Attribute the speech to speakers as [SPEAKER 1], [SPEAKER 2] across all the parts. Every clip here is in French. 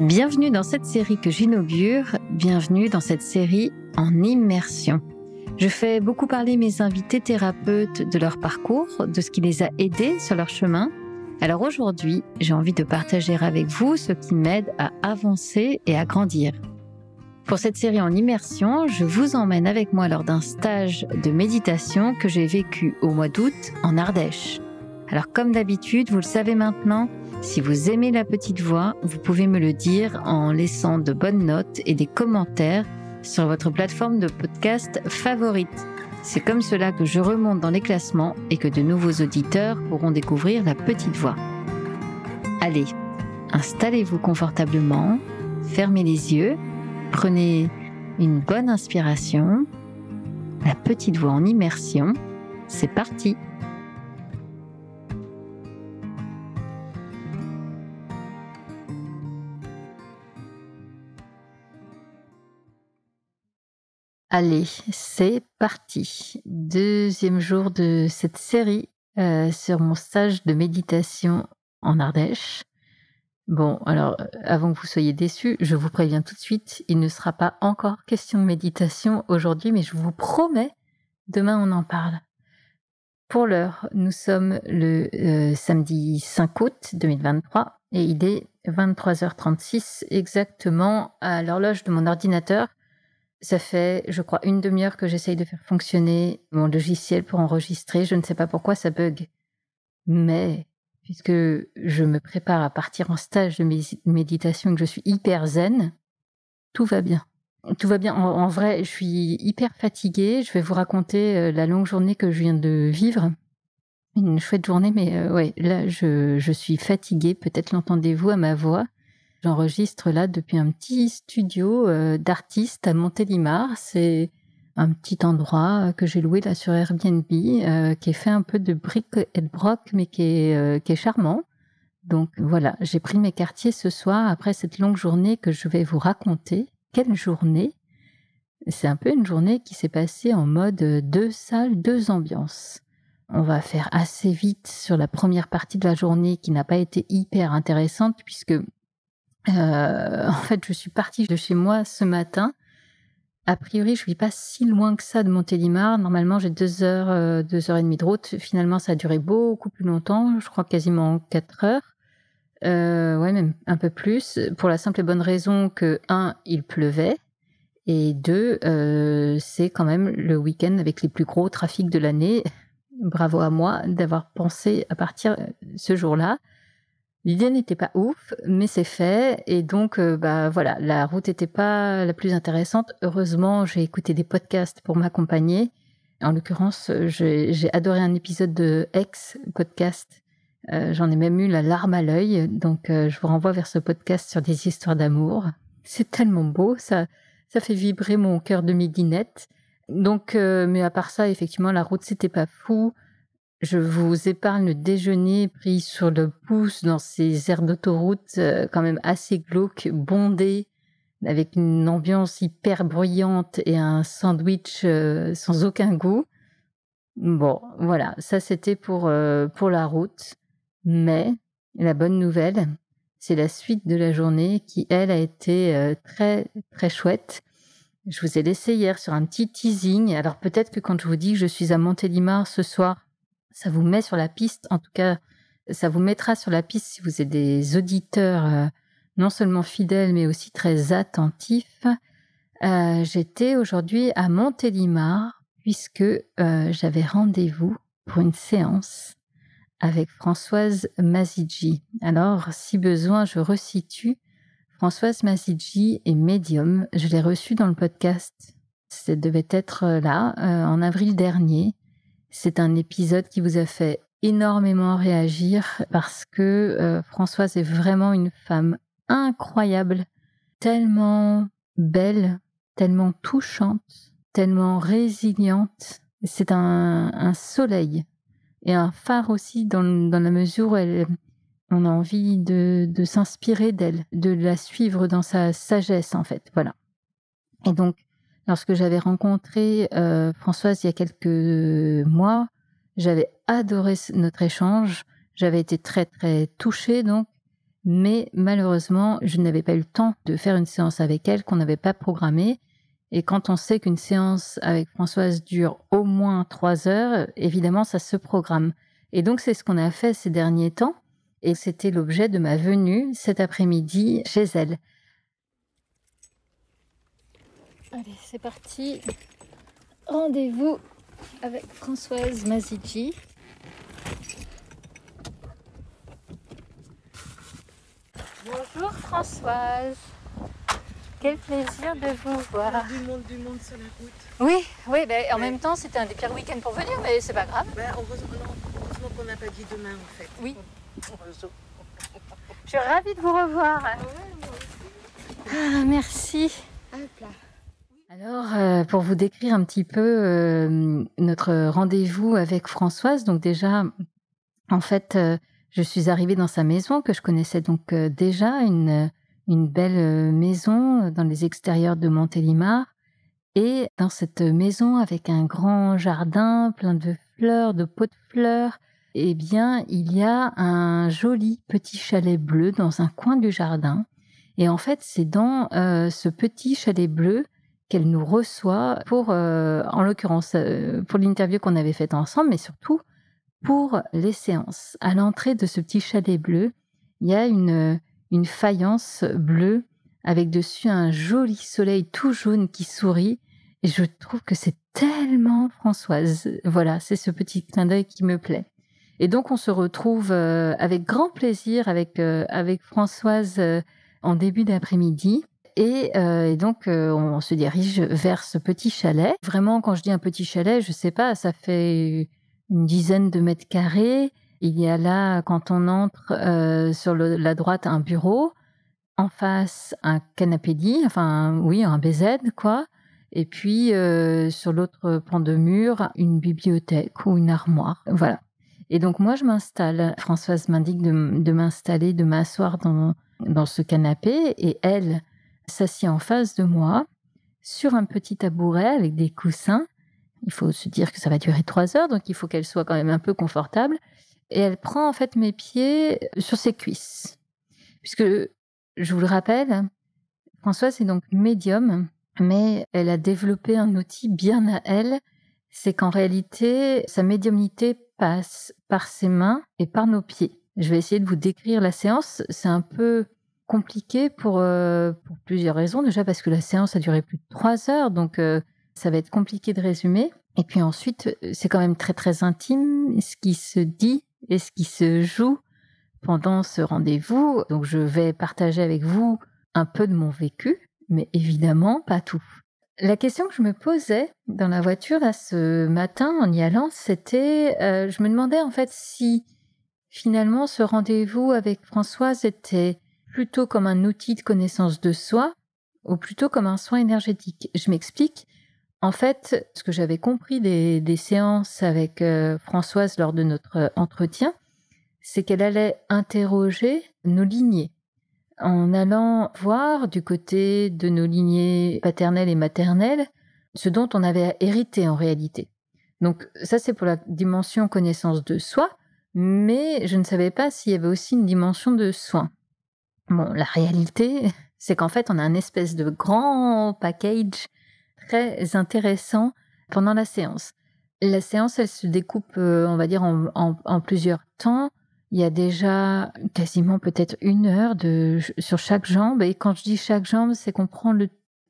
[SPEAKER 1] Bienvenue dans cette série que j'inaugure, bienvenue dans cette série en immersion. Je fais beaucoup parler mes invités thérapeutes de leur parcours, de ce qui les a aidés sur leur chemin. Alors aujourd'hui, j'ai envie de partager avec vous ce qui m'aide à avancer et à grandir. Pour cette série en immersion, je vous emmène avec moi lors d'un stage de méditation que j'ai vécu au mois d'août en Ardèche. Alors comme d'habitude, vous le savez maintenant, si vous aimez la petite voix, vous pouvez me le dire en laissant de bonnes notes et des commentaires sur votre plateforme de podcast favorite. C'est comme cela que je remonte dans les classements et que de nouveaux auditeurs pourront découvrir la petite voix. Allez, installez-vous confortablement, fermez les yeux, prenez une bonne inspiration. La petite voix en immersion, c'est parti! Allez, c'est parti. Deuxième jour de cette série sur mon stage de méditation en Ardèche. Bon, alors, avant que vous soyez déçus, je vous préviens tout de suite, il ne sera pas encore question de méditation aujourd'hui, mais je vous promets, demain on en parle. Pour l'heure, nous sommes le samedi 5 août 2023 et il est 23h36 exactement à l'horloge de mon ordinateur. Ça fait, je crois, une demi-heure que j'essaye de faire fonctionner mon logiciel pour enregistrer. Je ne sais pas pourquoi ça bug. Mais, puisque je me prépare à partir en stage de méditation et que je suis hyper zen, tout va bien. Tout va bien. En vrai, je suis hyper fatiguée. Je vais vous raconter la longue journée que je viens de vivre. Une chouette journée, mais ouais, là, je suis fatiguée. Peut-être l'entendez-vous à ma voix. J'enregistre là depuis un petit studio d'artiste à Montélimar. C'est un petit endroit que j'ai loué là sur Airbnb, qui est fait un peu de bric et de broc, mais qui est charmant. Donc voilà, j'ai pris mes quartiers ce soir après cette longue journée que je vais vous raconter. Quelle journée! C'est un peu une journée qui s'est passée en mode 2 salles, 2 ambiances. On va faire assez vite sur la première partie de la journée qui n'a pas été hyper intéressante puisque en fait, je suis partie de chez moi ce matin. A priori, je vis pas si loin que ça de Montélimar. Normalement, j'ai 2 heures, 2 heures et demie de route. Finalement, ça a duré beaucoup plus longtemps. Je crois quasiment 4 heures. Ouais, même un peu plus. Pour la simple et bonne raison que, 1, il pleuvait. Et 2, c'est quand même le week-end avec les plus gros trafics de l'année. Bravo à moi d'avoir pensé à partir ce jour-là. L'idée n'était pas ouf, mais c'est fait. Et donc, voilà, la route n'était pas la plus intéressante. Heureusement, j'ai écouté des podcasts pour m'accompagner. En l'occurrence, j'ai adoré un épisode de Ex podcast. J'en ai même eu la larme à l'œil. Donc, je vous renvoie vers ce podcast sur des histoires d'amour. C'est tellement beau, ça fait vibrer mon cœur de midinette. Donc, mais à part ça, effectivement, la route, c'était pas fou. Je vous épargne le déjeuner pris sur le pouce dans ces aires d'autoroute quand même assez glauques, bondées, avec une ambiance hyper bruyante et un sandwich sans aucun goût. Bon, voilà, ça c'était pour la route. Mais la bonne nouvelle, c'est la suite de la journée qui, elle, a été très, très chouette. Je vous ai laissé hier sur un petit teasing. Alors peut-être que quand je vous dis que je suis à Montélimar ce soir, ça vous met sur la piste, en tout cas, ça vous mettra sur la piste si vous êtes des auditeurs non seulement fidèles, mais aussi très attentifs. J'étais aujourd'hui à Montélimar, puisque j'avais rendez-vous pour une séance avec Françoise Masidji. Alors, si besoin, je resitue. Françoise Masidji est médium. Je l'ai reçue dans le podcast. Ça devait être là, en avril dernier. C'est un épisode qui vous a fait énormément réagir parce que Françoise est vraiment une femme incroyable, tellement belle, tellement touchante, tellement résiliente. C'est un soleil et un phare aussi dans la mesure où on a envie de s'inspirer d'elle, de la suivre dans sa sagesse en fait. Voilà. Et donc, lorsque j'avais rencontré Françoise il y a quelques mois, j'avais adoré notre échange. J'avais été très, très touchée, donc. Mais malheureusement, je n'avais pas eu le temps de faire une séance avec elle qu'on n'avait pas programmée. Et quand on sait qu'une séance avec Françoise dure au moins 3 heures, évidemment, ça se programme. Et donc, c'est ce qu'on a fait ces derniers temps. Et c'était l'objet de ma venue cet après-midi chez elle. Allez, c'est parti. Rendez-vous avec Françoise Mazidji. Bonjour Françoise. Quel plaisir de vous voir.
[SPEAKER 2] Du monde sur la route.
[SPEAKER 1] Oui, mais en même temps, c'était un des pires week-ends pour venir, mais c'est pas grave.
[SPEAKER 2] Heureusement qu'on n'a pas dit demain, en fait.
[SPEAKER 1] Oui. Je suis ravie de vous revoir. Merci.
[SPEAKER 2] Hop là.
[SPEAKER 1] Alors, pour vous décrire un petit peu notre rendez-vous avec Françoise, donc déjà, en fait, je suis arrivée dans sa maison que je connaissais donc déjà, une belle maison dans les extérieurs de Montélimar. Et dans cette maison avec un grand jardin plein de fleurs, de pots de fleurs, eh bien, il y a un joli petit chalet bleu dans un coin du jardin. Et en fait, c'est dans ce petit chalet bleu qu'elle nous reçoit pour, en l'occurrence, pour l'interview qu'on avait faite ensemble, mais surtout pour les séances. À l'entrée de ce petit chalet bleu, il y a une faïence bleue avec dessus un joli soleil tout jaune qui sourit. Et je trouve que c'est tellement Françoise. Voilà, c'est ce petit clin d'œil qui me plaît. Et donc, on se retrouve avec grand plaisir avec Françoise en début d'après-midi. Et donc, on se dirige vers ce petit chalet. Vraiment, quand je dis un petit chalet, je sais pas, ça fait une dizaine de mètres carrés. Il y a là, quand on entre sur la droite, un bureau. En face, un canapé lit, enfin, oui, un BZ, quoi. Et puis, sur l'autre pan de mur, une bibliothèque ou une armoire. Voilà. Et donc, moi, je m'installe. Françoise m'indique de m'installer, de m'asseoir dans ce canapé. Et elle s'assied en face de moi, sur un petit tabouret avec des coussins. Il faut se dire que ça va durer 3 heures, donc il faut qu'elle soit quand même un peu confortable. Et elle prend en fait mes pieds sur ses cuisses. Puisque, je vous le rappelle, Françoise est donc médium, mais elle a développé un outil bien à elle. C'est qu'en réalité, sa médiumnité passe par ses mains et par nos pieds. Je vais essayer de vous décrire la séance. C'est un peu compliqué pour plusieurs raisons. Déjà parce que la séance a duré plus de 3 heures, donc ça va être compliqué de résumer. Et puis ensuite, c'est quand même très très intime ce qui se dit et ce qui se joue pendant ce rendez-vous. Donc je vais partager avec vous un peu de mon vécu, mais évidemment pas tout. La question que je me posais dans la voiture là, ce matin en y allant, c'était, je me demandais en fait si finalement ce rendez-vous avec Françoise était plutôt comme un outil de connaissance de soi ou plutôt comme un soin énergétique. Je m'explique. En fait, ce que j'avais compris des séances avec Françoise lors de notre entretien, c'est qu'elle allait interroger nos lignées en allant voir du côté de nos lignées paternelles et maternelles ce dont on avait hérité en réalité. Donc ça, c'est pour la dimension connaissance de soi, mais je ne savais pas s'il y avait aussi une dimension de soin. Bon, la réalité, c'est qu'en fait, on a un espèce de grand package très intéressant pendant la séance. La séance, elle se découpe, on va dire, en plusieurs temps. Il y a déjà quasiment peut-être 1 heure sur chaque jambe. Et quand je dis chaque jambe, c'est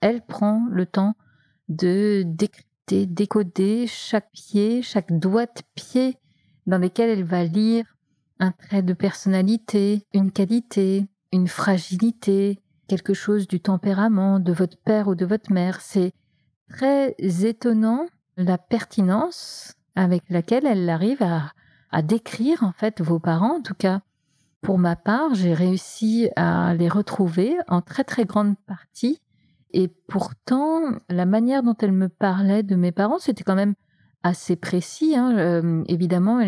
[SPEAKER 1] elle prend le temps de décrypter, décoder chaque pied, chaque doigt de pied dans lesquels elle va lire un trait de personnalité, une qualité, une fragilité, quelque chose du tempérament de votre père ou de votre mère. C'est très étonnant la pertinence avec laquelle elle arrive à décrire en fait vos parents. En tout cas, pour ma part, j'ai réussi à les retrouver en très très grande partie. Et pourtant, la manière dont elle me parlait de mes parents, c'était quand même assez précis. Évidemment,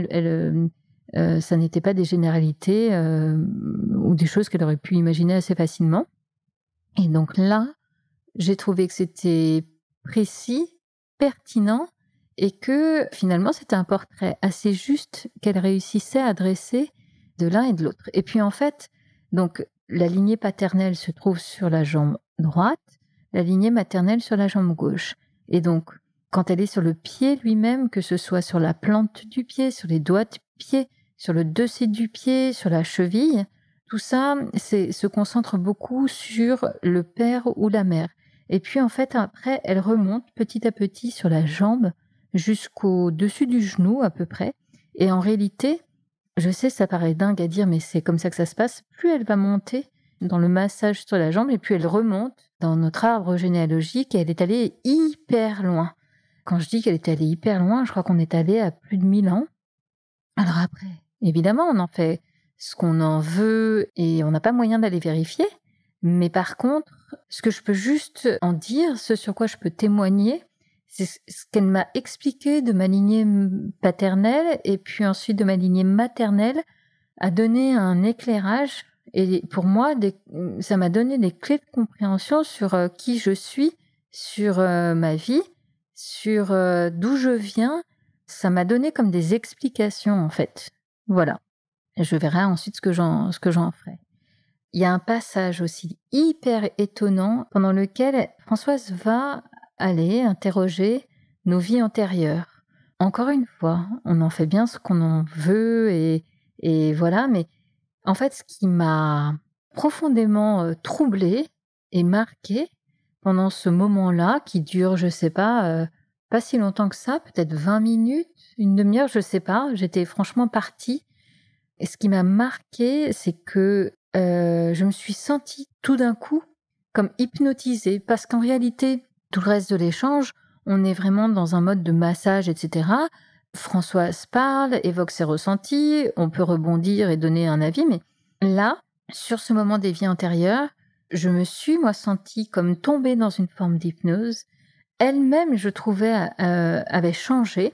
[SPEAKER 1] ça n'était pas des généralités ou des choses qu'elle aurait pu imaginer assez facilement. Et donc là, j'ai trouvé que c'était précis, pertinent, et que finalement c'était un portrait assez juste qu'elle réussissait à dresser de l'un et de l'autre. Et puis en fait, Donc, la lignée paternelle se trouve sur la jambe droite, la lignée maternelle sur la jambe gauche. Et donc, quand elle est sur le pied lui-même, que ce soit sur la plante du pied, sur les doigts du pied, sur le dessus du pied, sur la cheville, tout ça se concentre beaucoup sur le père ou la mère. Et puis, en fait, après, elle remonte petit à petit sur la jambe jusqu'au dessus du genou à peu près. Et en réalité, je sais, ça paraît dingue à dire, mais c'est comme ça que ça se passe. Plus elle va monter dans le massage sur la jambe, et plus elle remonte dans notre arbre généalogique, et elle est allée hyper loin. Quand je dis qu'elle est allée hyper loin, je crois qu'on est allé à plus de 1000 ans. Alors après, évidemment, on en fait ce qu'on en veut, et on n'a pas moyen d'aller vérifier. Mais par contre, ce que je peux juste en dire, ce sur quoi je peux témoigner, c'est ce qu'elle m'a expliqué de ma lignée paternelle et puis ensuite de ma lignée maternelle, a donné un éclairage. Et pour moi, ça m'a donné des clés de compréhension sur qui je suis, sur ma vie, sur d'où je viens. Ça m'a donné comme des explications, en fait. Voilà. Et je verrai ensuite ce que j'en ferai. Il y a un passage aussi hyper étonnant pendant lequel Françoise va aller interroger nos vies antérieures. Encore une fois, on en fait bien ce qu'on en veut et voilà, mais en fait, ce qui m'a profondément troublée et marquée pendant ce moment-là, qui dure, je sais pas si longtemps que ça, peut-être 20 minutes, une demi-heure, je sais pas, j'étais franchement partie. Et ce qui m'a marquée, c'est que je me suis sentie tout d'un coup comme hypnotisée, parce qu'en réalité, tout le reste de l'échange, on est vraiment dans un mode de massage, etc. Françoise parle, évoque ses ressentis, on peut rebondir et donner un avis, mais là, sur ce moment des vies antérieures, je me suis, moi, sentie comme tombée dans une forme d'hypnose. Elle-même, je trouvais, avait changé,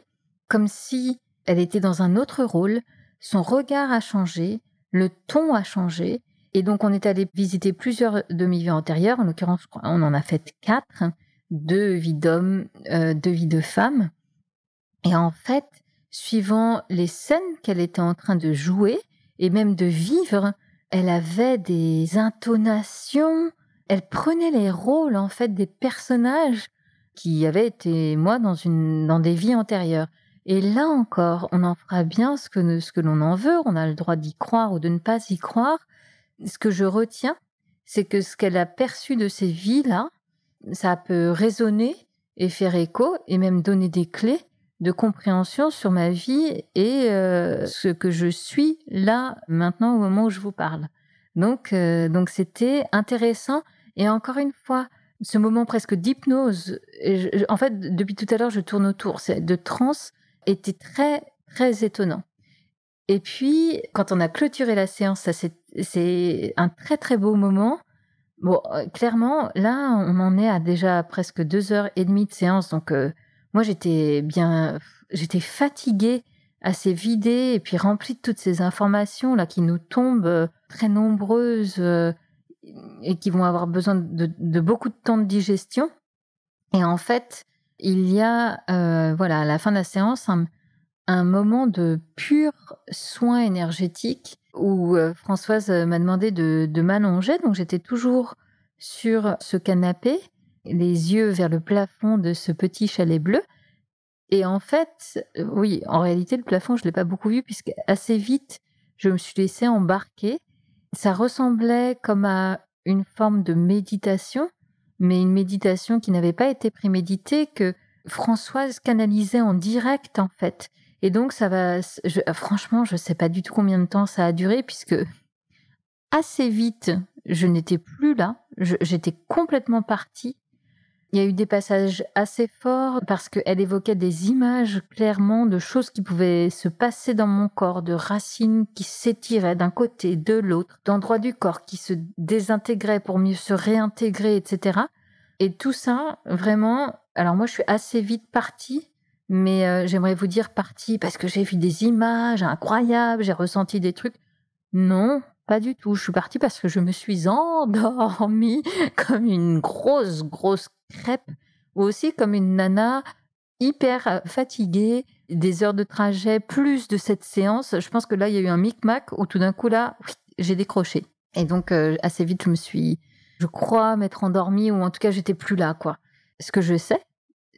[SPEAKER 1] comme si elle était dans un autre rôle, son regard a changé, le ton a changé, et donc on est allé visiter plusieurs demi-vies antérieures, en l'occurrence, on en a fait 4, 2 vies d'hommes, 2 vies de femmes. Et en fait, suivant les scènes qu'elle était en train de jouer, et même de vivre, elle avait des intonations, elle prenait les rôles, en fait, des personnages qui avaient été, moi, dans des vies antérieures. Et là encore, on en fera bien ce que l'on en veut, on a le droit d'y croire ou de ne pas y croire. Ce que je retiens, c'est que ce qu'elle a perçu de ces vies-là, ça peut résonner et faire écho et même donner des clés de compréhension sur ma vie et ce que je suis là, maintenant, au moment où je vous parle. Donc c'était intéressant. Et encore une fois, ce moment presque d'hypnose, en fait, depuis tout à l'heure, je tourne autour, de transe, était très, très étonnant. Et puis, quand on a clôturé la séance, c'est un très, très beau moment. Bon, clairement, là, on en est à déjà presque 2h30 de séance. Donc, moi, j'étais fatiguée, assez vidée, et puis remplie de toutes ces informations là qui nous tombent très nombreuses et qui vont avoir besoin de beaucoup de temps de digestion. Et en fait, il y a, à la fin de la séance, un moment de pur soin énergétique où Françoise m'a demandé de m'allonger. Donc, j'étais toujours sur ce canapé, les yeux vers le plafond de ce petit chalet bleu. Et en fait, oui, en réalité, le plafond, je ne l'ai pas beaucoup vu puisque assez vite, je me suis laissée embarquer. Ça ressemblait comme à une forme de méditation, mais une méditation qui n'avait pas été préméditée, que Françoise canalisait en direct, en fait. Et donc, franchement, je ne sais pas du tout combien de temps ça a duré, puisque assez vite, je n'étais plus là. J'étais complètement partie. Il y a eu des passages assez forts parce qu'elle évoquait des images clairement de choses qui pouvaient se passer dans mon corps, de racines qui s'étiraient d'un côté, de l'autre, d'endroits du corps qui se désintégraient pour mieux se réintégrer, etc. Et tout ça, vraiment, alors moi je suis assez vite partie, mais j'aimerais vous dire partie parce que j'ai vu des images incroyables, j'ai ressenti des trucs. Non, pas du tout. Je suis partie parce que je me suis endormie comme une grosse crêpe, ou aussi comme une nana hyper fatiguée, des heures de trajet, plus de cette séance. Je pense que là, il y a eu un micmac où tout d'un coup, là, j'ai décroché. Et donc, assez vite, je crois, m'être endormie, ou en tout cas, j'étais plus là, quoi. Ce que je sais,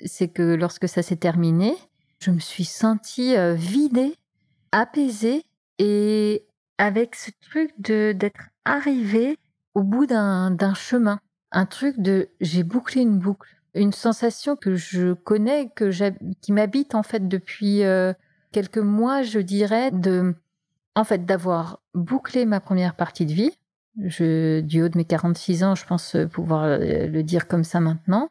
[SPEAKER 1] c'est que lorsque ça s'est terminé, je me suis sentie vidée, apaisée, et avec ce truc d'être arrivée au bout d'un chemin. Un truc j'ai bouclé une boucle. Une sensation que je connais, qui m'habite en fait depuis quelques mois, je dirais, d'avoir bouclé ma première partie de vie. Du haut de mes 46 ans, je pense pouvoir le dire comme ça maintenant.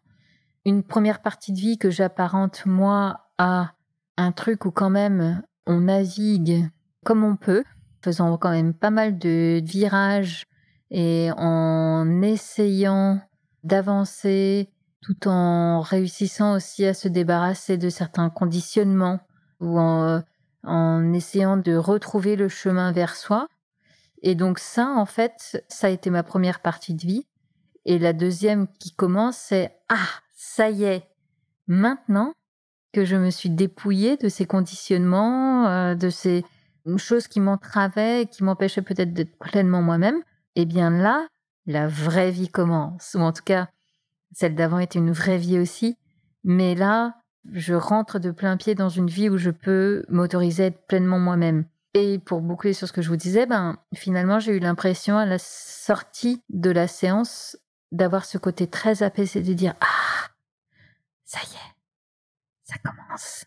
[SPEAKER 1] Une première partie de vie que j'apparente, moi, à un truc où quand même on navigue comme on peut, faisant quand même pas mal de virages et en essayant d'avancer tout en réussissant aussi à se débarrasser de certains conditionnements ou en essayant de retrouver le chemin vers soi. Et donc ça, en fait, ça a été ma première partie de vie. Et la deuxième qui commence, c'est « Ah, ça y est, maintenant que je me suis dépouillée de ces conditionnements, de ces choses qui m'entravaient, qui m'empêchaient peut-être d'être pleinement moi-même, eh bien là, la vraie vie commence. » Ou en tout cas, celle d'avant était une vraie vie aussi. Mais là, je rentre de plein pied dans une vie où je peux m'autoriser à être pleinement moi-même. Et pour boucler sur ce que je vous disais, finalement, j'ai eu l'impression à la sortie de la séance d'avoir ce côté très apaisé, de dire « Ah, ça y est, ça commence. »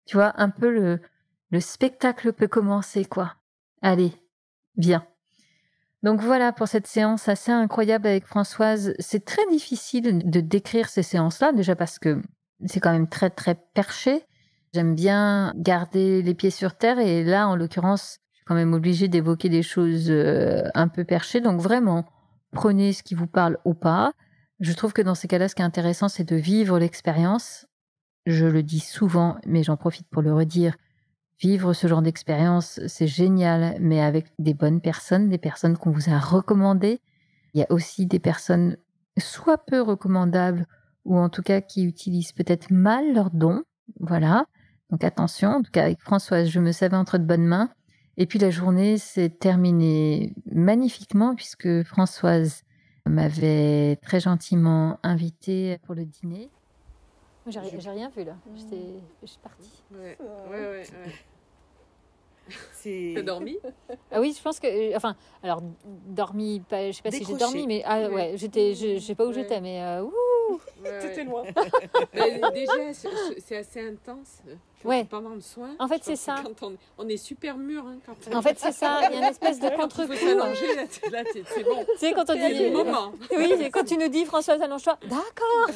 [SPEAKER 1] Tu vois, un peu le spectacle peut commencer, quoi. Allez, viens. Donc voilà pour cette séance assez incroyable avec Françoise. C'est très difficile de décrire ces séances-là, déjà parce que c'est quand même très, très perché. J'aime bien garder les pieds sur terre et là, en l'occurrence, je suis quand même obligée d'évoquer des choses un peu perchées. Donc vraiment, prenez ce qui vous parle ou pas. Je trouve que dans ces cas-là, ce qui est intéressant, c'est de vivre l'expérience. Je le dis souvent, mais j'en profite pour le redire. Vivre ce genre d'expérience, c'est génial, mais avec des bonnes personnes, des personnes qu'on vous a recommandées. Il y a aussi des personnes soit peu recommandables, ou en tout cas qui utilisent peut-être mal leurs dons. Voilà. Donc attention, en tout cas avec Françoise, je me savais entre de bonnes mains. Et puis la journée s'est terminée magnifiququement puisque Françoise m'avait très gentiment invitée pour le dîner. J'ai rien vu là, je suis partie.
[SPEAKER 2] Ouais.
[SPEAKER 3] T'as dormi?
[SPEAKER 1] Ah oui, je pense que, alors dormi, je sais pas si j'ai dormi, mais je sais pas où j'étais, mais
[SPEAKER 3] T'étais loin.
[SPEAKER 2] Déjà, c'est assez intense. Pendant le soin.
[SPEAKER 1] En fait, c'est ça.
[SPEAKER 2] Quand on est super mûr.
[SPEAKER 1] En fait, c'est ça. Il y a une espèce de contre-coup.
[SPEAKER 2] Il faut s'allonger, là, c'est bon.
[SPEAKER 1] Tu sais, quand on dit...
[SPEAKER 2] le moment.
[SPEAKER 1] Oui, quand tu nous dis, Françoise, allonge-toi. D'accord.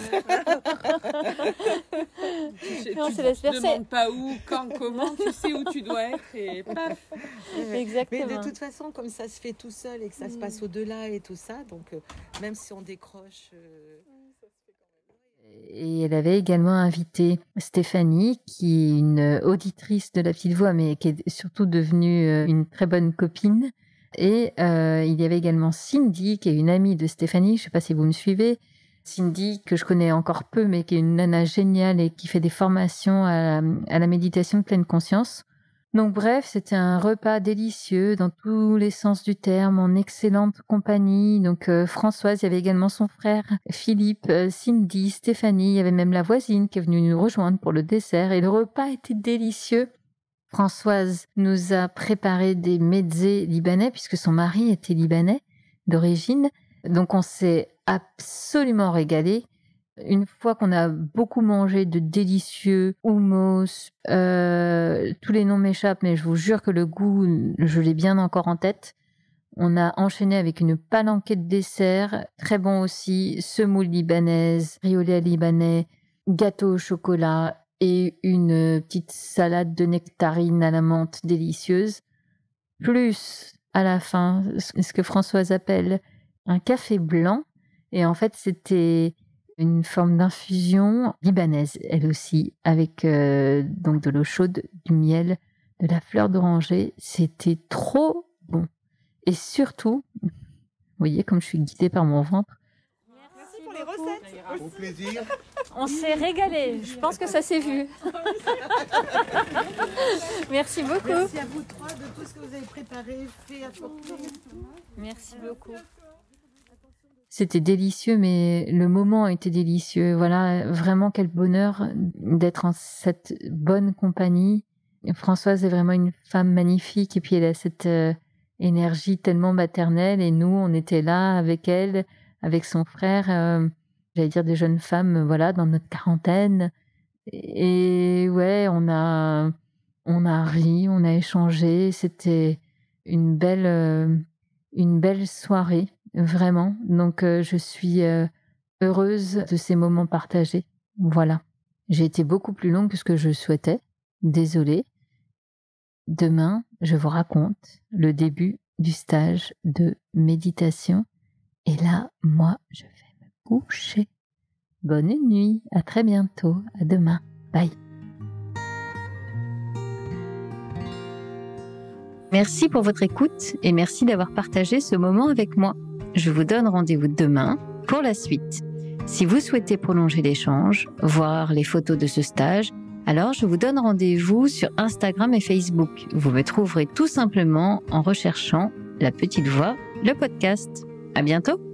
[SPEAKER 2] Tu ne demandes pas où, quand, comment. Tu sais où tu dois être et paf.
[SPEAKER 1] Exactement.
[SPEAKER 3] Mais de toute façon, comme ça se fait tout seul et que ça se passe au-delà et tout ça, donc même si on décroche...
[SPEAKER 1] Et elle avait également invité Stéphanie, qui est une auditrice de La Petite Voix, mais qui est surtout devenue une très bonne copine. Et il y avait également Cindy, qui est une amie de Stéphanie. Je ne sais pas si vous me suivez. Cindy, que je connais encore peu, mais qui est une nana géniale et qui fait des formations à la méditation de pleine conscience. Donc bref, c'était un repas délicieux dans tous les sens du terme, en excellente compagnie. Donc Françoise, il y avait également son frère Philippe, Cindy, Stéphanie, il y avait même la voisine qui est venue nous rejoindre pour le dessert. Et le repas était délicieux. Françoise nous a préparé des mezzés libanais puisque son mari était libanais d'origine. Donc on s'est absolument régalé. Une fois qu'on a beaucoup mangé de délicieux hummus, tous les noms m'échappent, mais je vous jure que le goût, je l'ai bien encore en tête. On a enchaîné avec une palanquée de desserts, très bon aussi, semoule libanaise, riolet libanais, gâteau au chocolat et une petite salade de nectarines à la menthe délicieuse. Plus, à la fin, ce que Françoise appelle un café blanc. Et en fait, c'était une forme d'infusion libanaise, elle aussi, avec donc de l'eau chaude, du miel, de la fleur d'oranger. C'était trop bon. Et surtout, vous voyez comme je suis guidée par mon ventre.
[SPEAKER 3] Merci pour les recettes.
[SPEAKER 4] Au plaisir.
[SPEAKER 5] On s'est régalé. Je pense que ça s'est vu. Merci beaucoup.
[SPEAKER 3] Merci à vous trois de tout ce que vous avez préparé, fait, apporté.
[SPEAKER 5] Merci beaucoup.
[SPEAKER 1] C'était délicieux, mais le moment était délicieux. Voilà, vraiment quel bonheur d'être en cette bonne compagnie. Françoise est vraiment une femme magnifique et puis elle a cette énergie tellement maternelle et nous, on était là avec elle, avec son frère, j'allais dire des jeunes femmes, voilà, dans notre quarantaine. Et ouais, on a ri, on a échangé. C'était une belle soirée. Vraiment. Donc, je suis heureuse de ces moments partagés. Voilà. J'ai été beaucoup plus longue que ce que je souhaitais. Désolée. Demain, je vous raconte le début du stage de méditation. Et là, moi, je vais me coucher. Bonne nuit. À très bientôt. À demain. Bye. Merci pour votre écoute et merci d'avoir partagé ce moment avec moi. Je vous donne rendez-vous demain pour la suite. Si vous souhaitez prolonger l'échange, voir les photos de ce stage, alors je vous donne rendez-vous sur Instagram et Facebook. Vous me trouverez tout simplement en recherchant La Petite Voix, le podcast. À bientôt!